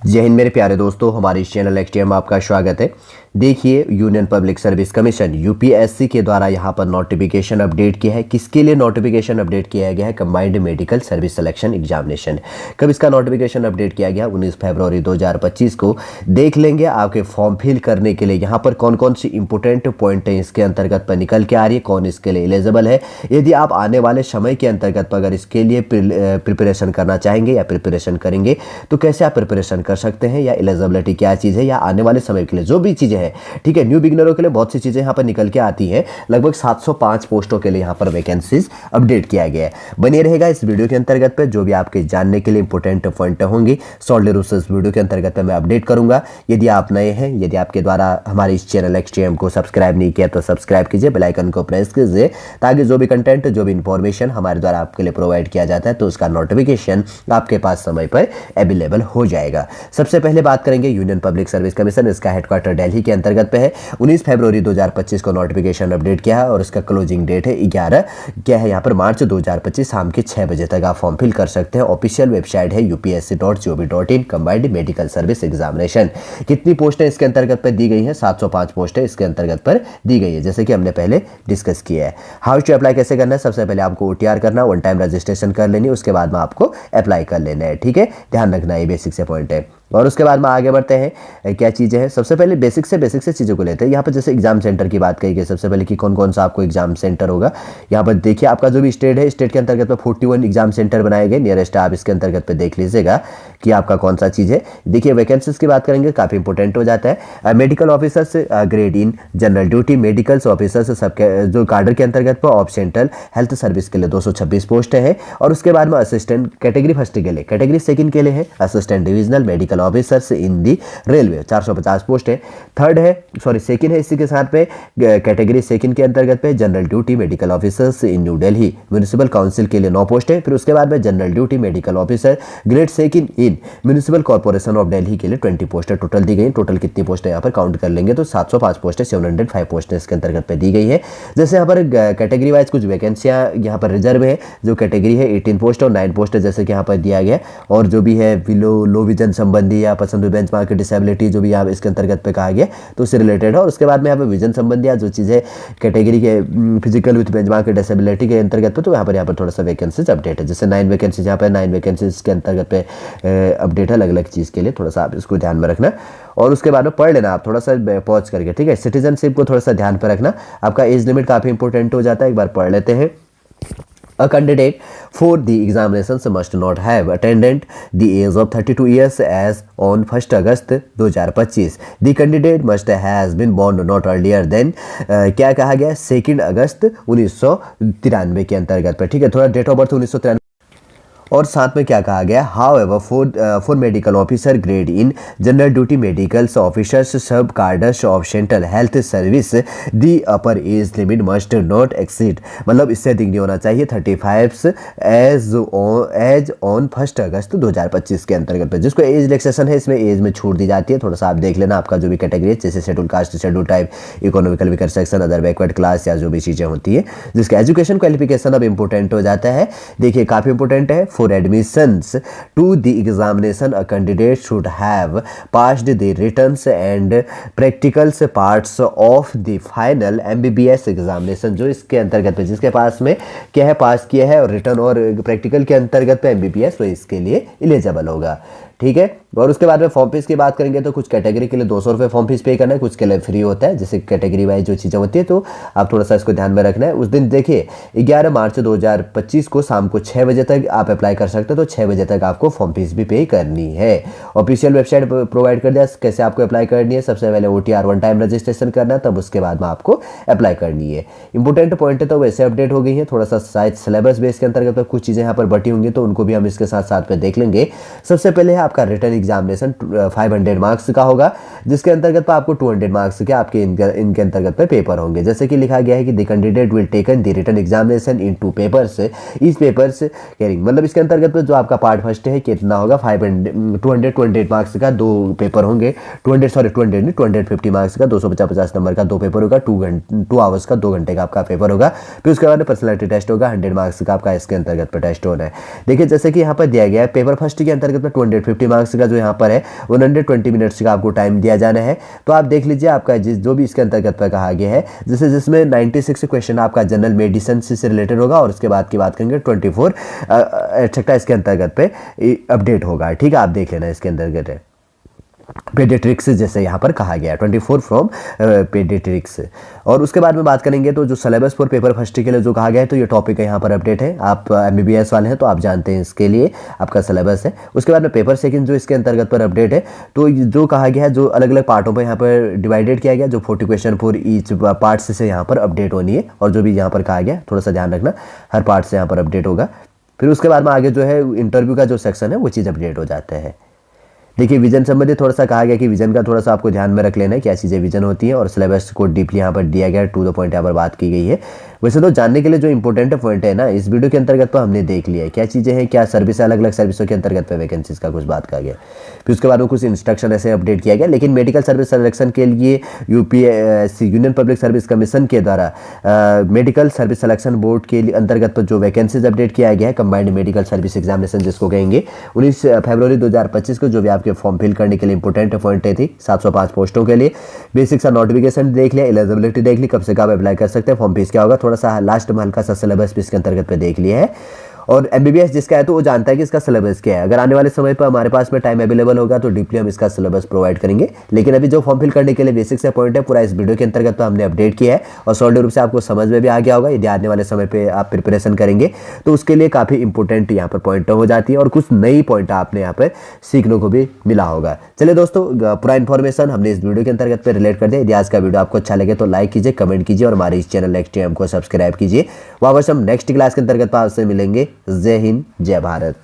जय हिंद मेरे प्यारे दोस्तों, हमारे इस चैनल एक्सटीएम में आपका स्वागत है। देखिए, union public service commission UPSC के द्वारा यहाँ पर नोटिफिकेशन अपडेट किया है। किसके लिए नोटिफिकेशन अपडेट किया गया है? Combined medical service selection examination. कब इसका नोटिफिकेशन अपडेट किया गया? 19 फरवरी 2025 को। देख लेंगे आपके फॉर्म फिल करने के लिए यहाँ पर कौन कौन सी इंपोर्टेंट पॉइंट है इसके अंतर्गत पर निकल के आ रही है, कौन इसके लिए एलिजिबल है। यदि आप आने वाले समय के अंतर्गत पर अगर इसके लिए प्रिपरेशन करना चाहेंगे या प्रिपरेशन करेंगे तो कैसे आप प्रिपरेशन कर सकते हैं, या एलिजिबिलिटी क्या चीज़ है, या आने वाले समय के लिए जो भी चीज़ें हैं, ठीक है। न्यू बिगनरों के लिए बहुत सी चीज़ें यहाँ पर निकल के आती हैं। लगभग 705 पोस्टों के लिए यहाँ पर वैकेंसीज अपडेट किया गया है। बने रहेगा इस वीडियो के अंतर्गत पे जो भी आपके जानने के लिए इंपॉर्टेंट पॉइंट होंगे सॉल्ड रूल्स इस वीडियो के अंतर्गत पे मैं अपडेट करूंगा। यदि आप नए हैं, यदि आपके द्वारा हमारे इस चैनल एक्सटीएम को सब्सक्राइब नहीं किया तो सब्सक्राइब कीजिए, बेल आइकन को प्रेस कीजिए, ताकि जो भी कंटेंट, जो भी इंफॉर्मेशन हमारे द्वारा आपके लिए प्रोवाइड किया जाता है तो उसका नोटिफिकेशन आपके पास समय पर अवेलेबल हो जाएगा। सबसे पहले बात करेंगे यूनियन पब्लिक सर्विस कमीशन। इसका हेडक्वार्टर दिल्ली के अंतर्गत पे है। 19 फरवरी 2025 को नोटिफिकेशन अपडेट किया है और इसका क्लोजिंग डेट है 11 क्या है यहाँ पर मार्च 2025 शाम के 6 बजे तक आप फॉर्म फिल कर सकते हैं। ऑफिशियल वेबसाइट है upsc.gov.in combined medical service examination. कितनी पोस्टें इसके अंतर्गत पर दी गई हैं? 705 पोस्टें इसके अंतर्गत पर दी गई है, जैसे कि हमने पहले डिस्कस किया है। हाउ टू अप्लाई कैसे करना है? सबसे पहले आपको OTR करना, वन टाइम रजिस्ट्रेशन कर लेनी, उसके बाद में आपको अप्लाई कर लेना है, ठीक है। ध्यान रखना, ये बेसिक से पॉइंट है। और उसके बाद में आगे बढ़ते हैं, क्या चीज़ें हैं। सबसे पहले बेसिक से चीज़ों को लेते हैं। यहाँ पर जैसे एग्जाम सेंटर की बात कही गई, सबसे पहले कि कौन कौन सा आपको एग्जाम सेंटर होगा। यहाँ पर देखिए, आपका जो भी स्टेट है, स्टेट के अंतर्गत पे 41 एग्जाम सेंटर बनाए गए। नियरेस्ट आप इसके अंतर्गत पे देख लीजिएगा कि आपका कौन सा चीज़ है। देखिए, वैकेंसीज की बात करेंगे, काफ़ी इंपॉर्टेंट हो जाता है। Medical officers grade in general duty, medicals officers सबके जो कार्डर के अंतर्गत पर, ऑफ सेंट्रल हेल्थ सर्विस के लिए 226 पोस्टें हैं। और उसके बाद में असिस्टेंट कैटेगरी फर्स्ट के लिए, कैटेगरी सेकंड के लिए है assistant divisional medical officers in the railway, 450 post है। सेकंड है इसी के साथ पे कैटेगरी सेकंड के अंतर्गत पे general duty medical officers in new Delhi municipal council के लिए 9 पोस्ट है। फिर उसके बाद में general duty medical officer grade second in municipal corporation of Delhi के लिए 20 पोस्ट टोटल दी गई। टोटल कितनी पोस्ट है यहाँ पर काउंट कर लेंगे तो 705 पोस्ट है, 705 पोस्ट इसके अंतर्गत पे दी गई है। जैसे यहाँ पर कैटेगरी वाइज कुछ वैकेंसियाँ यहाँ पर रिजर्व है। जो कैटेगरी है 18 पोस्ट और 9 पोस्ट जैसे कि यहाँ पर दिया गया। और जो भी है लो विजन संबंधी या पसंद बेंचमार्क डिसेबिलिटी जो भी यहाँ इसके अंतर्गत पे कहा गया तो उससे रिलेटेड है। और उसके बाद में यहाँ पे विजन संबंधी जो चीज़ें कैटेगरी के फिजिकल विथ बेंचमार्क डिसेबिलिटी के अंतर्गत पे, तो यहाँ पर थोड़ा सा वैकेंसीज अपडेट है। जैसे 9 वैकेंसीज यहाँ पर 9 वैकेंसीज के अंतर्गत पे अपडेट है अलग अलग चीज़ के लिए, थोड़ा सा आप इसको ध्यान में रखना। और उसके बाद में पढ़ लेना आप थोड़ा सा पॉज करके, ठीक है। सिटीजनशिप को थोड़ा सा ध्यान पर रखना, आपका एज लिमिट काफ़ी इंपॉर्टेंट हो जाता है, एक बार पढ़ लेते हैं। A candidate for the examinations must not have attained the age of 32 years as on 1st August 2025. The candidate must has been born not earlier than क्या कहा गया 2 अगस्त 1993 के अंतर्गत पर, ठीक है। थोड़ा डेट ऑफ बर्थ 1993 और साथ में क्या कहा गया, however for medical officer grade in general duty medicals officers sub cadres of central health service the upper age limit must not exceed, मतलब इससे अधिक नहीं होना चाहिए 35 एज ऑन 1 अगस्त 2025 के अंतर्गत। जिसको एज रिलैक्सेशन है इसमें एज में छूट दी जाती है, थोड़ा सा आप देख लेना। आपका जो भी कैटेगरी है जैसे schedule caste, schedule type, economical weaker section, other backward class या जो भी चीज़ें होती है, जिसका एजुकेशन क्वालिफिकेशन अब इंपॉर्टेंट हो जाता है। देखिए, काफ़ी इंपॉर्टेंट है। For admissions to the examination, a candidate should have passed the writtens and practicals parts of the final MBBS examination। जो इसके अंतर्गत पे जिसके पास में क्या है, पास किया है, और रिटर्न और प्रैक्टिकल के अंतर्गत पे MBBS, तो इसके लिए एलिजिबल होगा, ठीक है। और उसके बाद में फॉर्म फीस की बात करेंगे तो कुछ कैटेगरी के लिए 200 रुपये फॉर्म फीस पे करना है, कुछ के लिए फ्री होता है। जैसे कैटेगरी वाइज जो चीज़ें होती है तो आप थोड़ा सा इसको ध्यान में रखना है। उस दिन देखिए 11 मार्च 2025 को शाम को 6 बजे तक आप अप्लाई कर सकते हो, तो 6 बजे तक आपको फॉर्म फीस भी पे करनी है। ऑफिशियल वेबसाइट प्रोवाइड कर दिया कैसे आपको अप्लाई करनी है। सबसे पहले OTR वन टाइम रजिस्ट्रेशन करना है, तब उसके बाद में आपको अप्लाई करनी है। इंपॉर्टेंट पॉइंट है तो वैसे अपडेट हो गई है। थोड़ा सा शायद सिलेबस बेस के अंतर्गत कुछ चीज़ें यहाँ पर बटी होंगी तो उनको भी हम इसके साथ साथ में देख लेंगे। सबसे पहले है आपका रिटर्न एग्जामिनेशन 500 मार्क्स का होगा, जिसके अंतर्गत पर आपको 200 मार्क्स के आपके इनके अंतर्गत पे पेपर होंगे। जैसे कि लिखा गया है कि the candidate will taken the written examination in 2 papers, इस पेपर्स कैरिंग, मतलब इसके अंतर्गत पे जो आपका पार्ट फर्स्ट है कितना होगा 228 मार्क्स का 2 पेपर होंगे। 250 मार्क्स का 250 नंबर का 2 पेपर होगा। 2 आवर्स का 2 घंटे का आपका पेपर होगा। फिर उसके बाद पर्सनैलिटी टेस्ट होगा, 100 मार्क्स का आपका इसके अंतर्गत पर टेस्ट होना है। देखिए जैसे कि यहाँ पर दिया गया है पेपर फर्स्ट के अंतर्गत में 250 50 मार्क्स का जो यहाँ पर है 120 मिनट्स का आपको टाइम दिया जाना है। तो आप देख लीजिए आपका जो भी इसके अंतर्गत पर कहा गया है, जैसे जिसमें 96 क्वेश्चन आपका जनरल मेडिसिन से रिलेटेड होगा और उसके बाद की बात करेंगे 24 एक्सेट्रा इसके अंतर्गत पे अपडेट होगा। ठीक है, आप देख लेना इसके अंतर्गत है पेडियाट्रिक्स जैसे यहाँ पर कहा गया है 24 फ्रॉम पेडियाट्रिक्स। और उसके बाद में बात करेंगे तो जो सिलेबस फॉर पेपर फर्स्ट के लिए जो कहा गया है, तो ये टॉपिक है यहाँ पर अपडेट है। आप MBBS वाले हैं तो आप जानते हैं इसके लिए आपका सिलेबस है। उसके बाद में पेपर सेकंड जो इसके अंतर्गत पर अपडेट है, तो जो कहा गया है जो अलग अलग पार्टों पर यहाँ पर डिवाइडेड किया गया, जो 40 क्वेश्चन फॉर ईच पार्ट से यहाँ पर अपडेट होनी है। और जो भी यहाँ पर कहा गया थोड़ा सा ध्यान रखना, हर पार्ट से यहाँ पर अपडेट होगा। फिर उसके बाद में आगे जो है इंटरव्यू का जो सेक्शन है वो चीज़ अपडेट हो जाता है। देखिए विजन संबंधित थोड़ा सा कहा गया कि विजन का थोड़ा सा आपको ध्यान में रख लेना है, क्या चीज़ें विजन होती हैं। और सिलेबस को डीपली यहाँ पर दिया गया है, टू द पॉइंट यहाँ पर बात की गई है। वैसे तो जानने के लिए जो इंपॉर्टेंट पॉइंट है ना इस वीडियो के अंतर्गत तो हमने देख लिया है, क्या चीज़ें हैं, क्या सर्विस, अलग अलग सर्विसों के अंतर्गत पे वैकेंसीज का कुछ बात कहा गया। फिर उसके बाद में कुछ इंस्ट्रक्शन ऐसे अपडेट किया गया। लेकिन मेडिकल सर्विस सिलेक्शन के लिए UPSC union public service commission के द्वारा मेडिकल सर्विस सिलेक्शन बोर्ड के अंतर्गत जो वैकेंसीज अपडेट किया गया है, कंबाइंड मेडिकल सर्विस एग्जामिनेशन जिसको कहेंगे, 19 फरवरी 2025 को जो भी आपके फॉर्म फिल करने के लिए इंपॉर्टेंट पॉइंट थी 705 पोस्टों के लिए। बेसिक सा नोटिफिकेशन देख लिया, एलिजिबिलिटी देख ली, कब से कब अप्लाई कर सकते हैं, फॉर्म फीस क्या होगा, थोड़ा सा लास्ट में हल्का सा सिलेबस भी इसके अंतर्गत पे देख लिया है। और MBBS जिसका है तो वो जानता है कि इसका सिलेबस क्या है। अगर आने वाले समय पर हमारे पास में टाइम अवेलेबल होगा तो डीपली हम इसका सिलेबस प्रोवाइड करेंगे। लेकिन अभी जो फॉर्म फिल करने के लिए बेसिक से पॉइंट है पूरा इस वीडियो के अंतर्गत तो हमने अपडेट किया है और सॉलिड रूप से आपको समझ में भी आ गया होगा। यदि आने वाले समय पे आप प्रिपरेशन करेंगे तो उसके लिए काफ़ी इंपॉर्टेंट यहाँ पर पॉइंट हो जाती है और कुछ नई पॉइंट आपने यहाँ पर सीखने को भी मिला होगा। चलिए दोस्तों, पूरा इन्फॉर्मेशन हमने इस वीडियो के अंतर्गत पे रिलेट कर दिया। यदि आज का वीडियो आपको अच्छा लगे तो लाइक कीजिए, कमेंट कीजिए और हमारे इस चैनल XTM को सब्सक्राइब कीजिए। वापस हम नेक्स्ट क्लास के अंतर्गत आपसे मिलेंगे। जय हिंद, जय भारत।